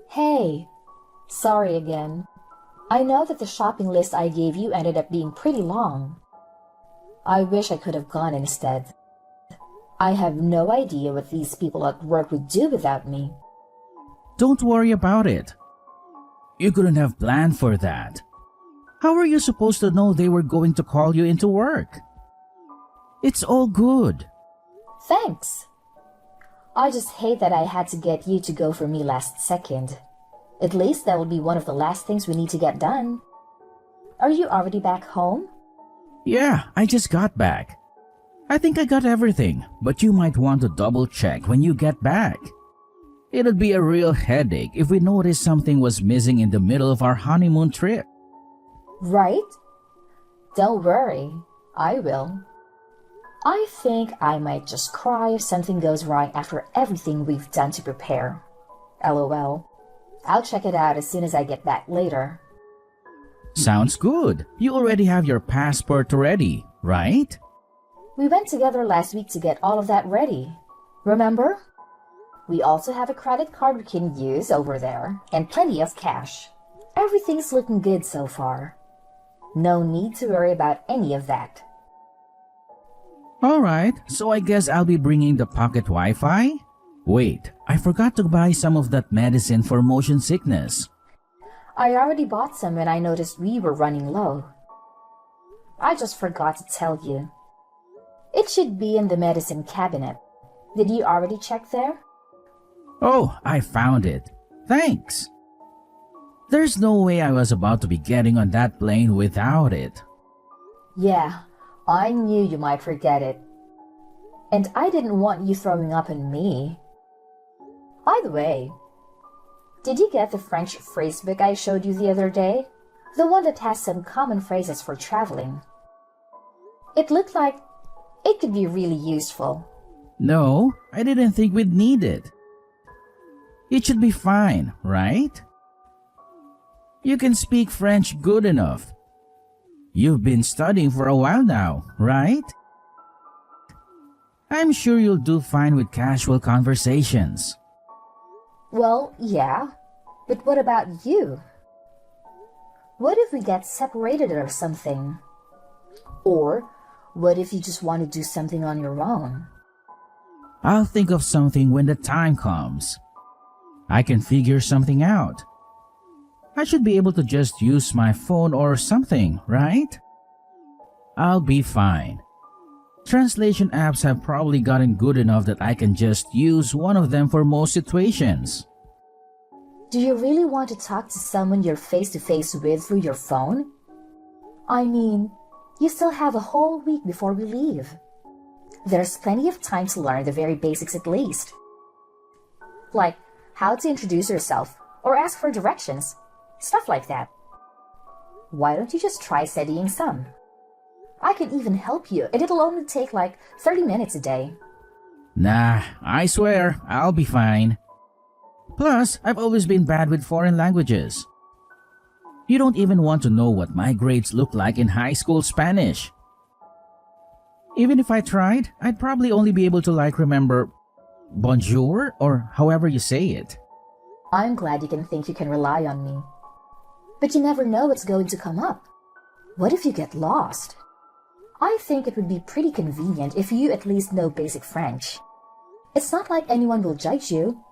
Hey, sorry again. I know that the shopping list I gave you ended up being pretty long. I wish I could have gone instead. I have no idea what these people at work would do without me. Don't worry about it. You couldn't have planned for that. How were you supposed to know they were going to call you into work? It's all good. Thanks. I just hate that I had to get you to go for me last second. At least that will be one of the last things we need to get done. Are you already back home? Yeah, I just got back. I think I got everything, but you might want to double check when you get back. It'd be a real headache if we noticed something was missing in the middle of our honeymoon trip. Right? Don't worry, I will. I think I might just cry if something goes wrong after everything we've done to prepare. LOL. I'll check it out as soon as I get back later. Sounds good. You already have your passport ready, right? We went together last week to get all of that ready. Remember? We also have a credit card we can use over there, and plenty of cash. Everything's looking good so far. No need to worry about any of that. Alright, so I guess I'll be bringing the pocket Wi-Fi? Wait, I forgot to buy some of that medicine for motion sickness. I already bought some when I noticed we were running low. I just forgot to tell you. It should be in the medicine cabinet. Did you already check there? Oh, I found it. Thanks. There's no way I was about to be getting on that plane without it. Yeah, I knew you might forget it. And I didn't want you throwing up on me. By the way, did you get the French phrasebook I showed you the other day? The one that has some common phrases for traveling. It looked like it could be really useful. No, I didn't think we'd need it. It should be fine, right? You can speak French good enough. You've been studying for a while now, right? I'm sure you'll do fine with casual conversations. Well, yeah, but what about you? What if we get separated or something? Or what if you just want to do something on your own? I'll think of something when the time comes. I can figure something out. I should be able to just use my phone or something, right? I'll be fine. Translation apps have probably gotten good enough that I can just use one of them for most situations. Do you really want to talk to someone you're face to face with through your phone? I mean, you still have a whole week before we leave. There's plenty of time to learn the very basics at least. Like how to introduce yourself or ask for directions, stuff like that. Why don't you just try studying some? I can even help you, and it'll only take like 30 minutes a day. Nah, I swear, I'll be fine. Plus, I've always been bad with foreign languages. You don't even want to know what my grades look like in high school Spanish. Even if I tried, I'd probably only be able to remember bonjour or however you say it. I'm glad you can think you can rely on me. But you never know what's going to come up. What if you get lost? I think it would be pretty convenient if you at least know basic French. It's not like anyone will judge you,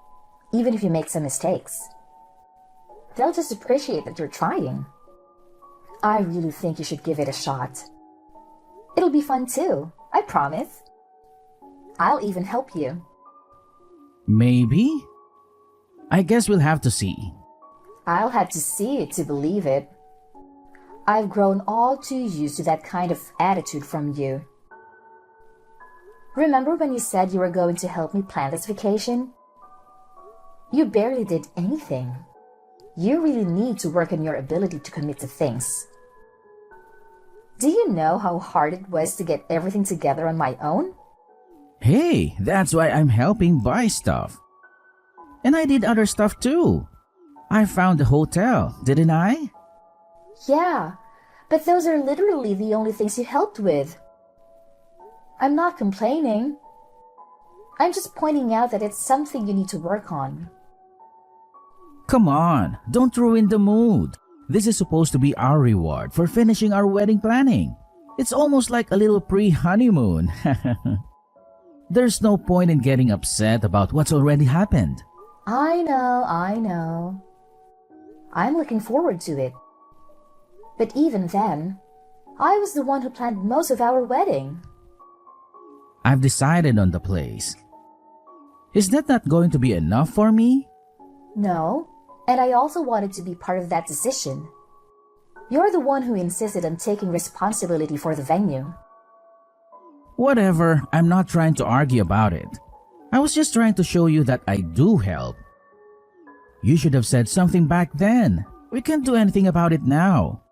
even if you make some mistakes. They'll just appreciate that you're trying. I really think you should give it a shot. It'll be fun too, I promise. I'll even help you. Maybe? I guess we'll have to see. I'll have to see it to believe it. I've grown all too used to that kind of attitude from you. Remember when you said you were going to help me plan this vacation? You barely did anything. You really need to work on your ability to commit to things. Do you know how hard it was to get everything together on my own? Hey, that's why I'm helping buy stuff. And I did other stuff too. I found the hotel, didn't I? Yeah, but those are literally the only things you helped with. I'm not complaining. I'm just pointing out that it's something you need to work on. Come on, don't ruin the mood. This is supposed to be our reward for finishing our wedding planning. It's almost like a little pre-honeymoon. There's no point in getting upset about what's already happened. I know. I'm looking forward to it. But even then, I was the one who planned most of our wedding. I've decided on the place. Is that not going to be enough for me? No, and I also wanted to be part of that decision. You're the one who insisted on taking responsibility for the venue. Whatever, I'm not trying to argue about it. I was just trying to show you that I do help. You should have said something back then. We can't do anything about it now.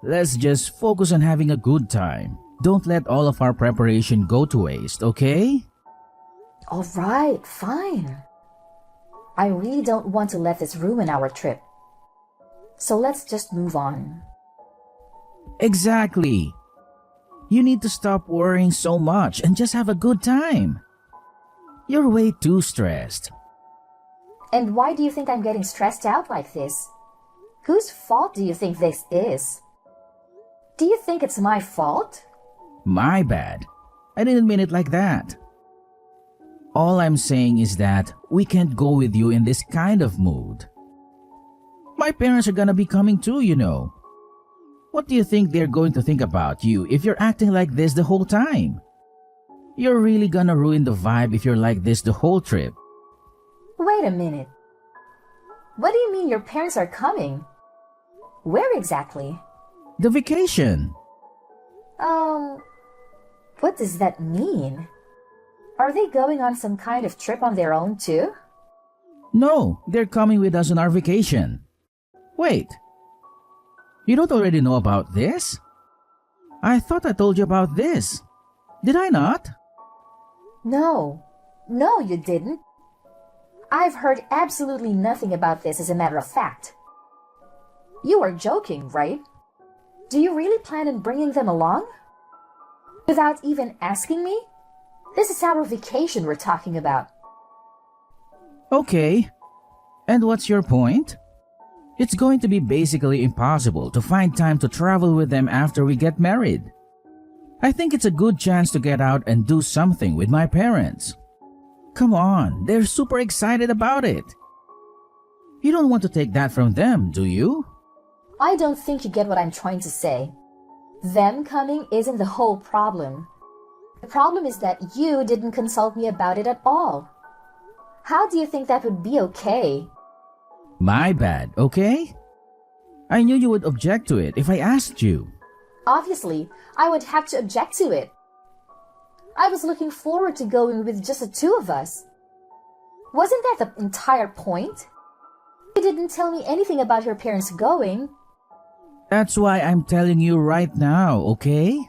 Let's just focus on having a good time. Don't let all of our preparation go to waste, okay? All right, fine. I really don't want to let this ruin our trip. So let's just move on. Exactly. You need to stop worrying so much and just have a good time. You're way too stressed. And why do you think I'm getting stressed out like this? Whose fault do you think this is? Do you think it's my fault? My bad. I didn't mean it like that. All I'm saying is that we can't go with you in this kind of mood. My parents are gonna be coming too, you know. What do you think they're going to think about you if you're acting like this the whole time? You're really gonna ruin the vibe if you're like this the whole trip. Wait a minute. What do you mean your parents are coming? Where exactly? The vacation. What does that mean? Are they going on some kind of trip on their own too? No, they're coming with us on our vacation. Wait. You don't already know about this? I thought I told you about this. Did I not? No, you didn't. I've heard absolutely nothing about this, as a matter of fact. You are joking, right? Do you really plan on bringing them along? Without even asking me? This is our vacation we're talking about. Okay. And what's your point? It's going to be basically impossible to find time to travel with them after we get married. I think it's a good chance to get out and do something with my parents. Come on, they're super excited about it. You don't want to take that from them, do you? I don't think you get what I'm trying to say. Them coming isn't the whole problem. The problem is that you didn't consult me about it at all. How do you think that would be okay? My bad, okay? I knew you would object to it if I asked you. Obviously, I would have to object to it. I was looking forward to going with just the two of us. Wasn't that the entire point? You didn't tell me anything about your parents going. That's why I'm telling you right now, okay?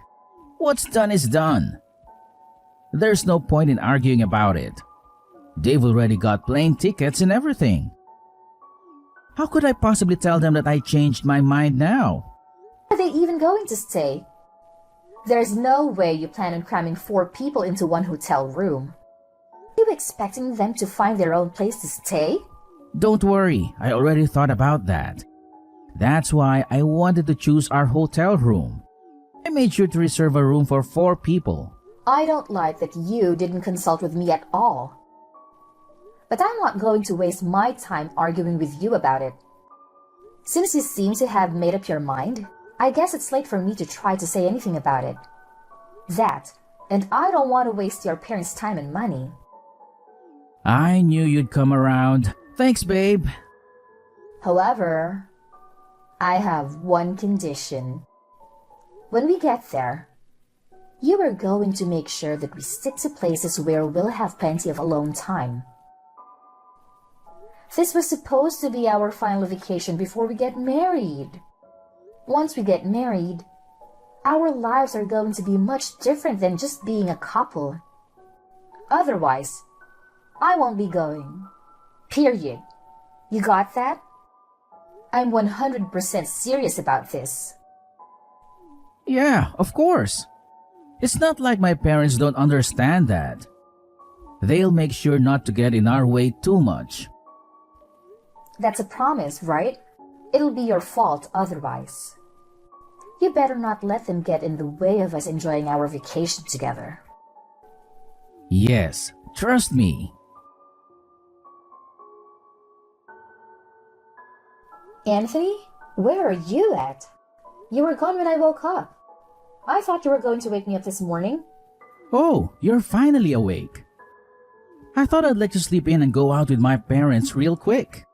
What's done is done. There's no point in arguing about it. They've already got plane tickets and everything. How could I possibly tell them that I changed my mind now? Are they even going to stay? There's no way you plan on cramming 4 people into one hotel room. Are you expecting them to find their own place to stay? Don't worry, I already thought about that. That's why I wanted to choose our hotel room. I made sure to reserve a room for 4 people. I don't like that you didn't consult with me at all. But I'm not going to waste my time arguing with you about it. Since you seem to have made up your mind, I guess it's late for me to try to say anything about it. That, and I don't want to waste your parents' time and money. I knew you'd come around. Thanks, babe. However, I have one condition. When we get there, you are going to make sure that we stick to places where we'll have plenty of alone time. This was supposed to be our final vacation before we get married. Once we get married, our lives are going to be much different than just being a couple. Otherwise, I won't be going. Period. You got that? I'm 100% serious about this. Yeah, of course. It's not like my parents don't understand that. They'll make sure not to get in our way too much. That's a promise, right? It'll be your fault otherwise. You better not let them get in the way of us enjoying our vacation together. Yes, trust me. Anthony, where are you at? You were gone when I woke up. I thought you were going to wake me up this morning. Oh, you're finally awake. I thought I'd let you sleep in and go out with my parents real quick.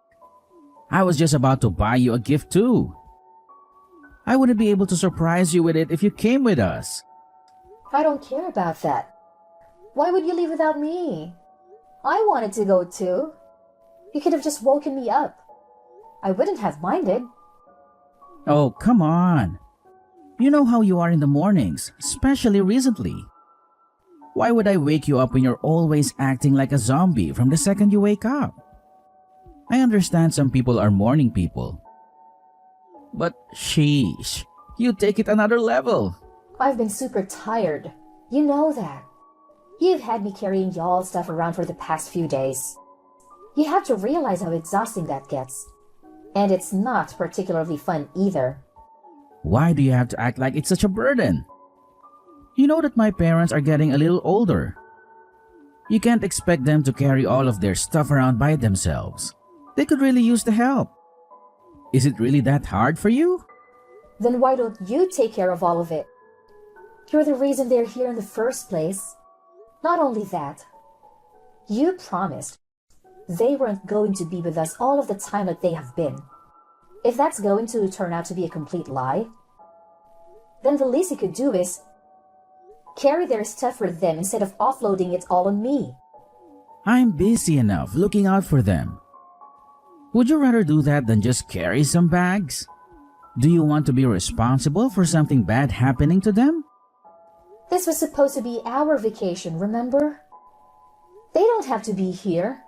I was just about to buy you a gift too. I wouldn't be able to surprise you with it if you came with us. I don't care about that. Why would you leave without me? I wanted to go too. You could have just woken me up. I wouldn't have minded. Oh, come on. You know how you are in the mornings, especially recently. Why would I wake you up when you're always acting like a zombie from the second you wake up? I understand some people are morning people. But sheesh, you take it another level. I've been super tired. You know that. You've had me carrying y'all stuff around for the past few days. You have to realize how exhausting that gets. And it's not particularly fun either. Why do you have to act like it's such a burden? You know that my parents are getting a little older. You can't expect them to carry all of their stuff around by themselves. They could really use the help. Is it really that hard for you? Then why don't you take care of all of it? You're the reason they're here in the first place. Not only that, you promised they weren't going to be with us all of the time like they have been. If that's going to turn out to be a complete lie, then the least you could do is carry their stuff for them instead of offloading it all on me. I'm busy enough looking out for them. Would you rather do that than just carry some bags? Do you want to be responsible for something bad happening to them? This was supposed to be our vacation, remember? They don't have to be here.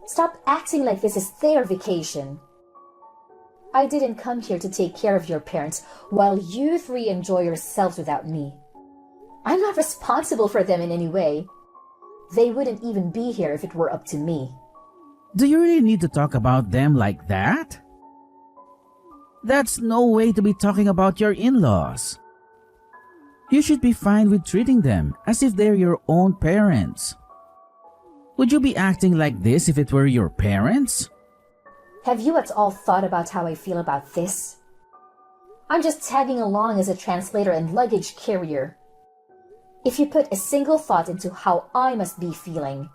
Stop acting like this is their vacation. I didn't come here to take care of your parents while you three enjoy yourselves without me. I'm not responsible for them in any way. They wouldn't even be here if it were up to me. Do you really need to talk about them like that? That's no way to be talking about your in-laws. You should be fine with treating them as if they're your own parents. Would you be acting like this if it were your parents? Have you at all thought about how I feel about this? I'm just tagging along as a translator and luggage carrier. If you put a single thought into how I must be feeling,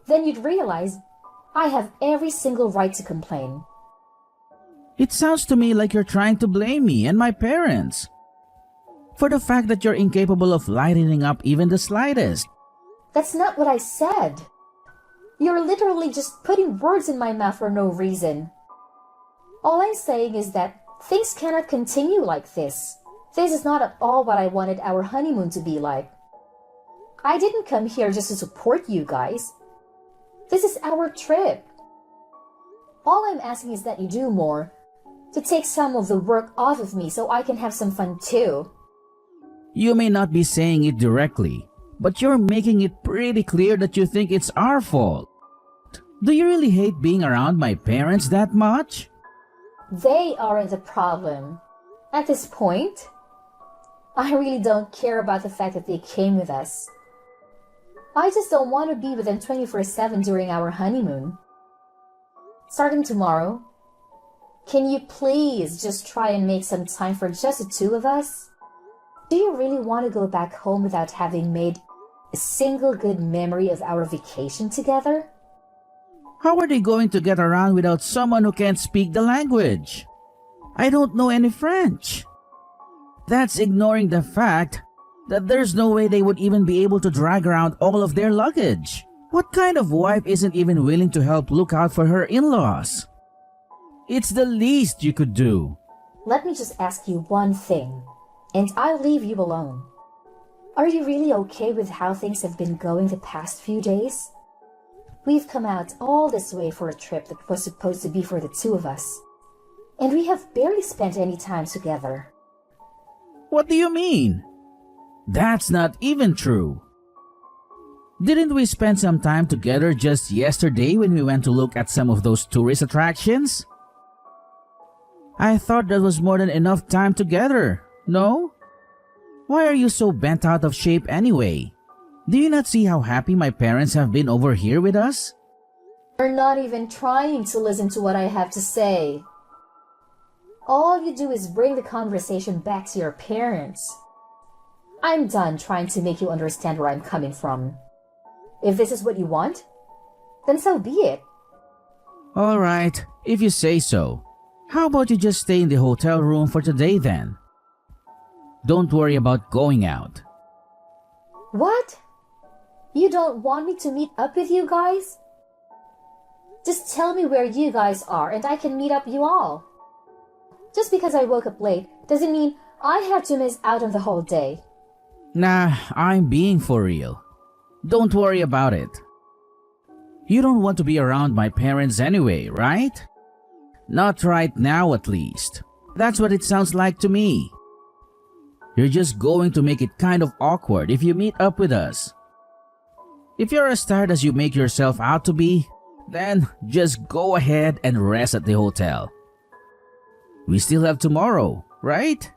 then you'd realize I have every single right to complain. It sounds to me like you're trying to blame me and my parents for the fact that you're incapable of lightening up even the slightest. That's not what I said. You're literally just putting words in my mouth for no reason. All I'm saying is that things cannot continue like this. This is not at all what I wanted our honeymoon to be like. I didn't come here just to support you guys. This is our trip. All I'm asking is that you do more to take some of the work off of me so I can have some fun too. You may not be saying it directly, but you're making it pretty clear that you think it's our fault. Do you really hate being around my parents that much? They aren't the problem. At this point, I really don't care about the fact that they came with us. I just don't want to be with them 24/7 during our honeymoon. Starting tomorrow, can you please just try and make some time for just the two of us? Do you really want to go back home without having made a single good memory of our vacation together? How are they going to get around without someone who can't speak the language? I don't know any French. That's ignoring the fact that there's no way they would even be able to drag around all of their luggage. What kind of wife isn't even willing to help look out for her in-laws? It's the least you could do. Let me just ask you one thing, and I'll leave you alone. Are you really okay with how things have been going the past few days? We've come out all this way for a trip that was supposed to be for the two of us, and we have barely spent any time together. What do you mean? That's not even true. Didn't we spend some time together just yesterday when we went to look at some of those tourist attractions? I thought that was more than enough time together, no? Why are you so bent out of shape anyway? Do you not see how happy my parents have been over here with us? You're not even trying to listen to what I have to say. All you do is bring the conversation back to your parents. I'm done trying to make you understand where I'm coming from. If this is what you want, then so be it. Alright, if you say so. How about you just stay in the hotel room for today then? Don't worry about going out. What? You don't want me to meet up with you guys? Just tell me where you guys are and I can meet up you all. Just because I woke up late doesn't mean I have to miss out on the whole day. Nah, I'm being for real. Don't worry about it. You don't want to be around my parents anyway, right? Not right now at least. That's what it sounds like to me. You're just going to make it kind of awkward if you meet up with us. If you're as tired as you make yourself out to be, then just go ahead and rest at the hotel. We still have tomorrow, right?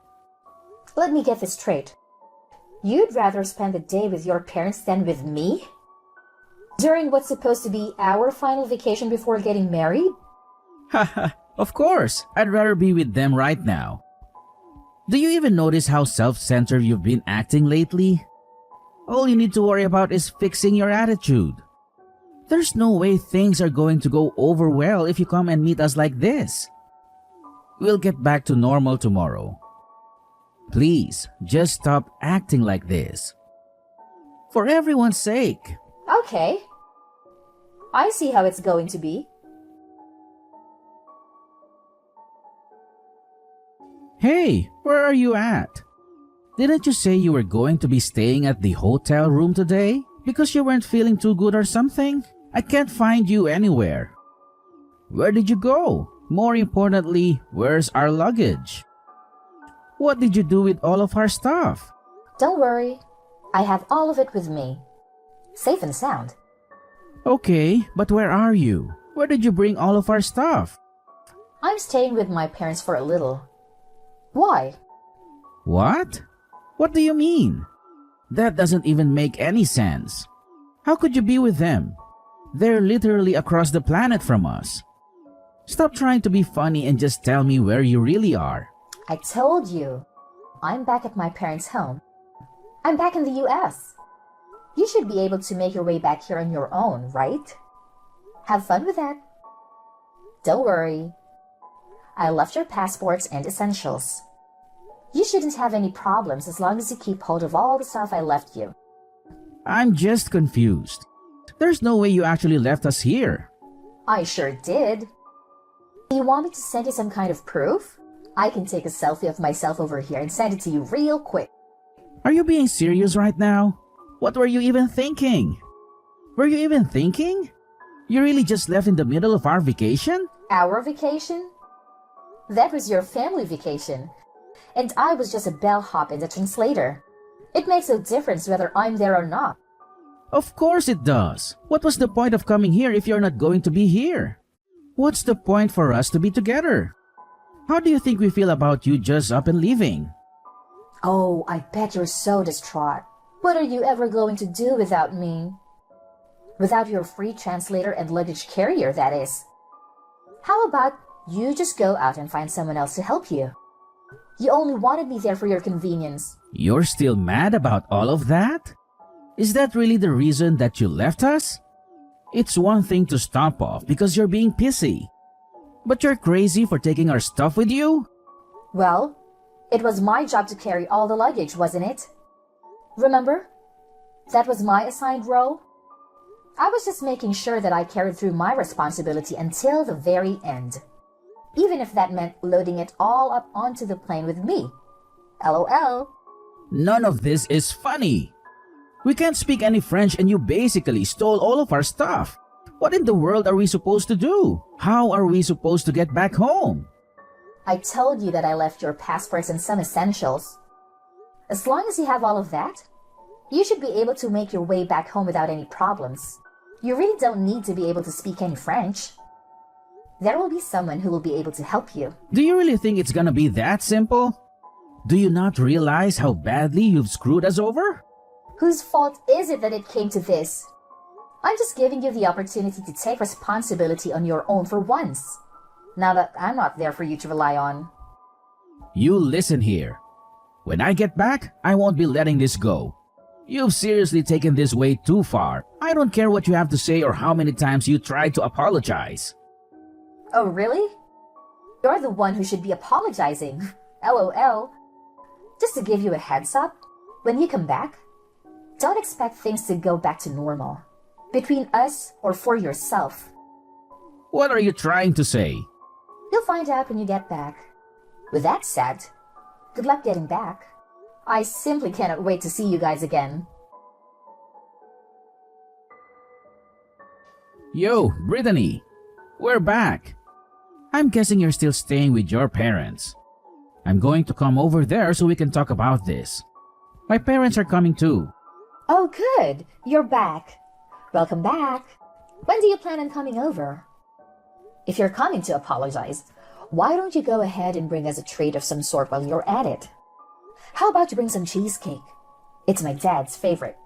Let me get this straight. You'd rather spend the day with your parents than with me? During what's supposed to be our final vacation before getting married? Haha, of course, I'd rather be with them right now. Do you even notice how self-centered you've been acting lately? All you need to worry about is fixing your attitude. There's no way things are going to go over well if you come and meet us like this. We'll get back to normal tomorrow. Please, just stop acting like this. For everyone's sake. Okay. I see how it's going to be. Hey, where are you at? Didn't you say you were going to be staying at the hotel room today? Because you weren't feeling too good or something? I can't find you anywhere. Where did you go? More importantly, where's our luggage? What did you do with all of our stuff? Don't worry. I have all of it with me. Safe and sound. Okay, but where are you? Where did you bring all of our stuff? I'm staying with my parents for a little. Why? What? What do you mean? That doesn't even make any sense. How could you be with them? They're literally across the planet from us. Stop trying to be funny and just tell me where you really are. I told you. I'm back at my parents' home. I'm back in the US. You should be able to make your way back here on your own, right? Have fun with that. Don't worry. I left your passports and essentials. You shouldn't have any problems as long as you keep hold of all the stuff I left you. I'm just confused. There's no way you actually left us here. I sure did. You want me to send you some kind of proof? I can take a selfie of myself over here and send it to you real quick. Are you being serious right now? What were you even thinking? Were you even thinking? You really just left in the middle of our vacation? Our vacation? That was your family vacation. And I was just a bellhop and a translator. It makes no difference whether I'm there or not. Of course it does. What was the point of coming here if you're not going to be here? What's the point for us to be together? How do you think we feel about you just up and leaving? Oh, I bet you're so distraught. What are you ever going to do without me? Without your free translator and luggage carrier, that is. How about you just go out and find someone else to help you? You only wanted me there for your convenience. You're still mad about all of that? Is that really the reason that you left us? It's one thing to stomp off because you're being pissy. But you're crazy for taking our stuff with you? Well, it was my job to carry all the luggage, wasn't it? Remember? That was my assigned role. I was just making sure that I carried through my responsibility until the very end. Even if that meant loading it all up onto the plane with me. LOL. None of this is funny. We can't speak any French and you basically stole all of our stuff. What in the world are we supposed to do? How are we supposed to get back home? I told you that I left your passports and some essentials. As long as you have all of that, You should be able to make your way back home without any problems. You really don't need to be able to speak any French. There will be someone who will be able to help you. Do you really think it's gonna be that simple? Do you not realize how badly you've screwed us over? Whose fault is it that it came to this? I'm just giving you the opportunity to take responsibility on your own for once, now that I'm not there for you to rely on. You listen here. When I get back, I won't be letting this go. You've seriously taken this way too far. I don't care what you have to say or how many times you try to apologize. Oh, really? You're the one who should be apologizing. LOL. Just to give you a heads up, when you come back, don't expect things to go back to normal. Between us or for yourself. What are you trying to say? You'll find out when you get back. With that said, good luck getting back. I simply cannot wait to see you guys again. Yo, Brittany. We're back. I'm guessing you're still staying with your parents. I'm going to come over there so we can talk about this. My parents are coming too. Oh, good. You're back. Welcome back. When do you plan on coming over? If you're coming to apologize, why don't you go ahead and bring us a treat of some sort while you're at it? How about you bring some cheesecake? It's my dad's favorite.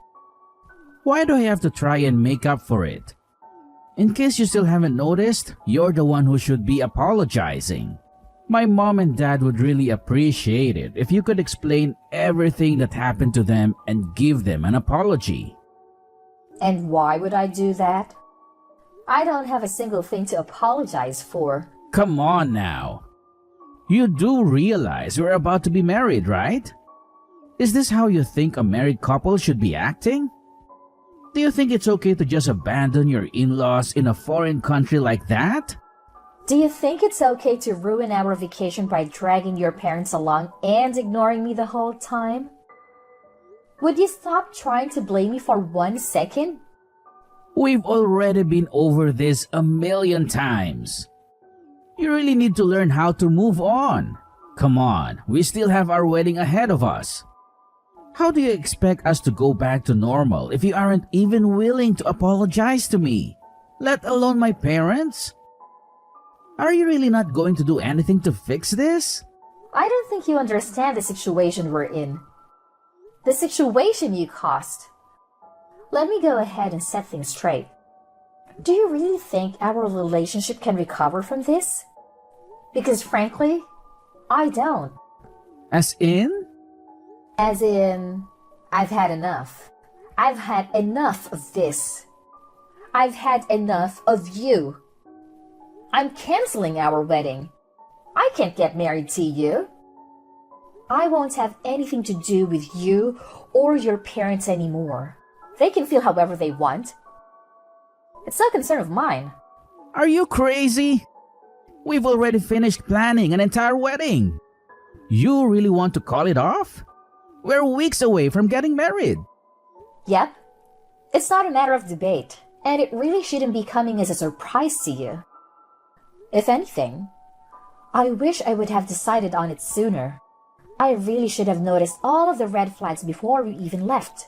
Why do I have to try and make up for it? In case you still haven't noticed, you're the one who should be apologizing. My mom and dad would really appreciate it if you could explain everything that happened to them and give them an apology. And why would I do that? I don't have a single thing to apologize for. Come on now. You do realize we're about to be married, right? Is this how you think a married couple should be acting? Do you think it's okay to just abandon your in-laws in a foreign country like that? Do you think it's okay to ruin our vacation by dragging your parents along and ignoring me the whole time? Would you stop trying to blame me for 1 second? We've already been over this a million times. You really need to learn how to move on. Come on, we still have our wedding ahead of us. How do you expect us to go back to normal if you aren't even willing to apologize to me, let alone my parents? Are you really not going to do anything to fix this? I don't think you understand the situation we're in. The situation you caused. Let me go ahead and set things straight. Do you really think our relationship can recover from this? Because frankly, I don't. As in? As in, I've had enough. I've had enough of this. I've had enough of you. I'm canceling our wedding. I can't get married to you. I won't have anything to do with you or your parents anymore. They can feel however they want. It's no concern of mine. Are you crazy? We've already finished planning an entire wedding. You really want to call it off? We're weeks away from getting married. Yep. It's not a matter of debate, and it really shouldn't be coming as a surprise to you. If anything, I wish I would have decided on it sooner. I really should have noticed all of the red flags before we even left.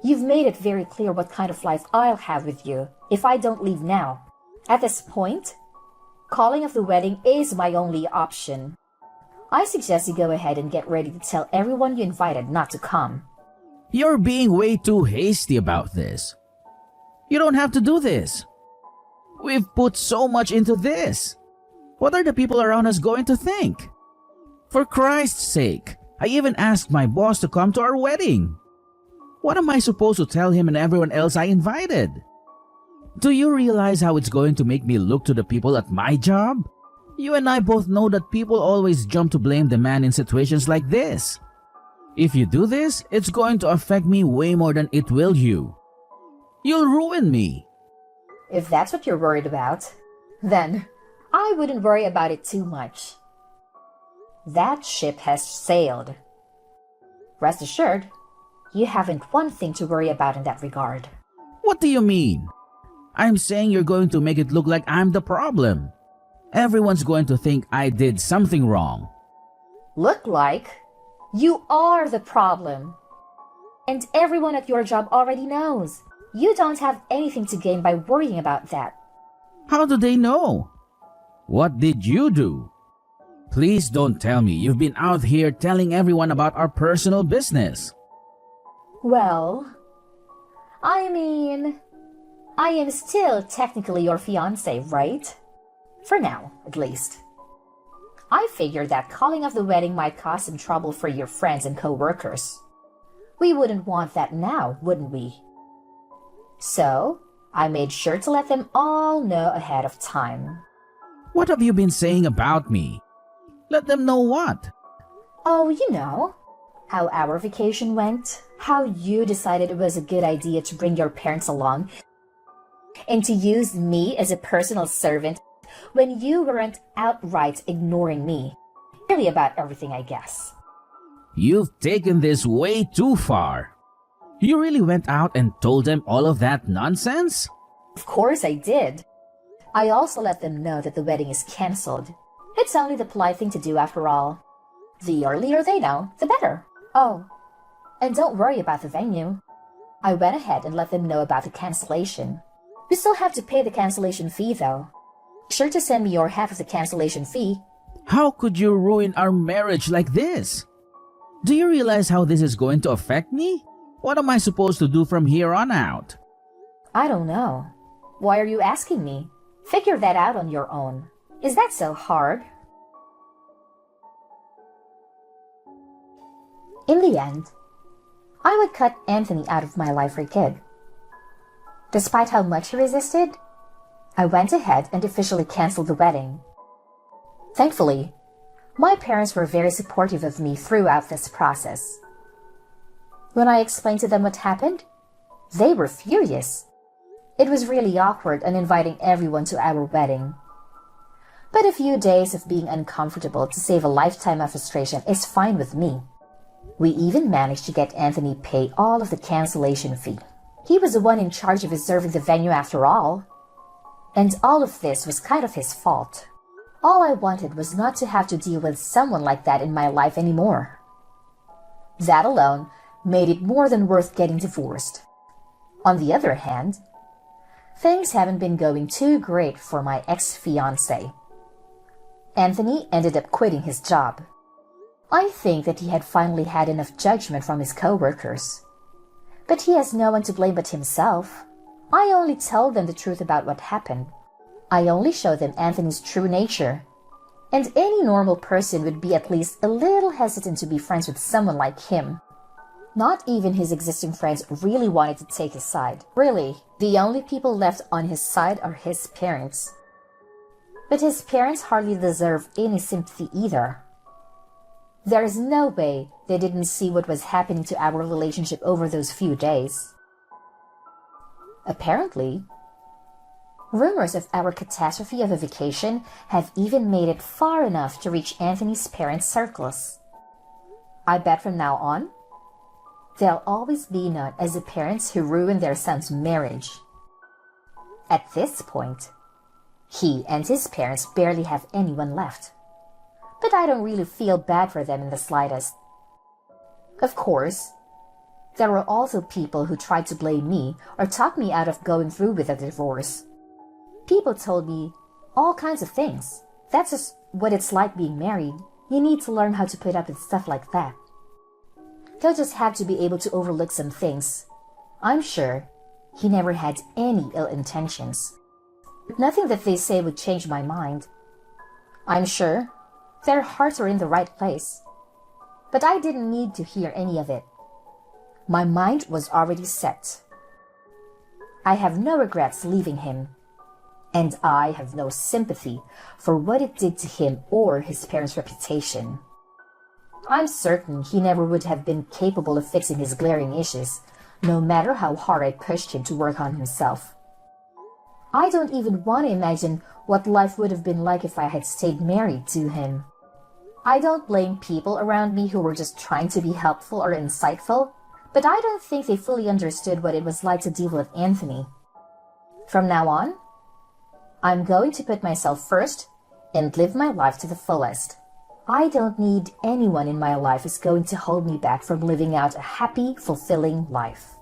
You've made it very clear what kind of life I'll have with you if I don't leave now. At this point, calling off the wedding is my only option. I suggest you go ahead and get ready to tell everyone you invited not to come. You're being way too hasty about this. You don't have to do this. We've put so much into this. What are the people around us going to think? For Christ's sake, I even asked my boss to come to our wedding. What am I supposed to tell him and everyone else I invited? Do you realize how it's going to make me look to the people at my job? You and I both know that people always jump to blame the man in situations like this. If you do this, it's going to affect me way more than it will you. You'll ruin me. If that's what you're worried about, then I wouldn't worry about it too much. That ship has sailed. Rest assured, you haven't one thing to worry about in that regard. What do you mean? I'm saying you're going to make it look like I'm the problem. Everyone's going to think I did something wrong. Look like you are the problem. And everyone at your job already knows. You don't have anything to gain by worrying about that. How do they know? What did you do? Please don't tell me you've been out here telling everyone about our personal business. Well, I mean, I am still technically your fiancé, right? For now, at least. I figured that calling off the wedding might cause some trouble for your friends and co-workers. We wouldn't want that now, wouldn't we? So, I made sure to let them all know ahead of time. What have you been saying about me? Let them know what? Oh, you know, how our vacation went, how you decided it was a good idea to bring your parents along, and to use me as a personal servant when you weren't outright ignoring me. Really about everything, I guess. You've taken this way too far. You really went out and told them all of that nonsense? Of course I did. I also let them know that the wedding is cancelled. It's only the polite thing to do after all. The earlier they know, the better. Oh, and don't worry about the venue. I went ahead and let them know about the cancellation. You still have to pay the cancellation fee though. Be sure to send me your half of the cancellation fee. How could you ruin our marriage like this? Do you realize how this is going to affect me? What am I supposed to do from here on out? I don't know. Why are you asking me? Figure that out on your own. Is that so hard? In the end, I would cut Anthony out of my life for good. Despite how much he resisted, I went ahead and officially canceled the wedding. Thankfully, my parents were very supportive of me throughout this process. When I explained to them what happened, they were furious. It was really awkward inviting everyone to our wedding. But a few days of being uncomfortable to save a lifetime of frustration is fine with me. We even managed to get Anthony pay all of the cancellation fee. He was the one in charge of reserving the venue after all. And all of this was kind of his fault. All I wanted was not to have to deal with someone like that in my life anymore. That alone made it more than worth getting divorced. On the other hand, things haven't been going too great for my ex-fiancé. Anthony ended up quitting his job. I think that he had finally had enough judgment from his co-workers. But he has no one to blame but himself. I only told them the truth about what happened. I only showed them Anthony's true nature. And any normal person would be at least a little hesitant to be friends with someone like him. Not even his existing friends really wanted to take his side. Really, the only people left on his side are his parents. But his parents hardly deserve any sympathy either. There is no way they didn't see what was happening to our relationship over those few days. Apparently, rumors of our catastrophe of a vacation have even made it far enough to reach Anthony's parents' circles. I bet from now on, they'll always be known as the parents who ruined their son's marriage. At this point, he and his parents barely have anyone left. But I don't really feel bad for them in the slightest. Of course, there were also people who tried to blame me or talk me out of going through with a divorce. People told me all kinds of things. That's just what it's like being married. You need to learn how to put up with stuff like that. They'll just have to be able to overlook some things. I'm sure he never had any ill intentions. Nothing that they say would change my mind. I'm sure their hearts are in the right place. But I didn't need to hear any of it. My mind was already set. I have no regrets leaving him. And I have no sympathy for what it did to him or his parents' reputation. I'm certain he never would have been capable of fixing his glaring issues, no matter how hard I pushed him to work on himself. I don't even want to imagine what life would have been like if I had stayed married to him. I don't blame people around me who were just trying to be helpful or insightful, but I don't think they fully understood what it was like to deal with Anthony. From now on, I'm going to put myself first and live my life to the fullest. I don't need anyone in my life who's going to hold me back from living out a happy, fulfilling life.